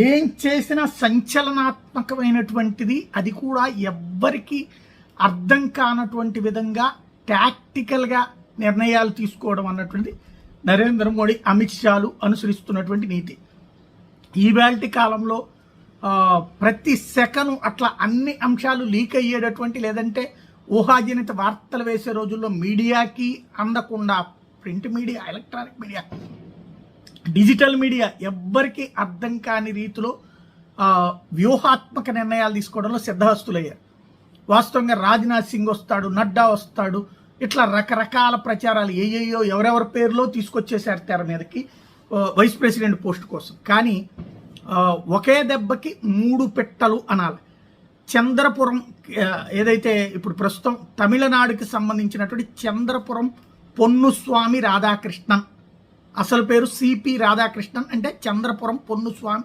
ఏం చేసినా సంచలనాత్మకమైనటువంటిది, అది కూడా ఎవ్వరికి అర్థం కానటువంటి విధంగా టాక్టికల్గా నిర్ణయాలు తీసుకోవడం అన్నటువంటిది నరేంద్ర మోడీ, అమిత్ షాలు అనుసరిస్తున్నటువంటి నీతి. ఈవేళటి కాలంలో ప్రతి సెకను అట్లా అన్ని అంశాలు లీక్ అయ్యేటటువంటి, లేదంటే ఊహాజనిత వార్తలు వేసే రోజుల్లో మీడియాకి అందకుండా print media, electronic media, digital media ఎవ్వరికి అర్థం కాని రీతిలో వ్యూహాత్మక నిర్ణయాలు తీసుకోవడంలో సిద్ధహస్తులయ్యారు. వాస్తవంగా రాజ్నాథ్ సింగ్ వస్తాడు, నడ్డా వస్తాడు, ఇట్లా రకరకాల ప్రచారాలు ఏయేయో ఎవరెవరి పేరులో తీసుకొచ్చేసారు తెర మీదకి వైస్ ప్రెసిడెంట్ పోస్ట్ కోసం. కానీ ఒకే దెబ్బకి 3 పెట్టలు అనాలి. చంద్రపురం ఏదైతే ఇప్పుడు ప్రస్తుతం తమిళనాడుకి సంబంధించినటువంటి చంద్రపురం పొన్నుస్వామి రాధాకృష్ణన్, అసలు పేరు సిపి రాధాకృష్ణన్, అంటే చంద్రపురం పొన్నుస్వామి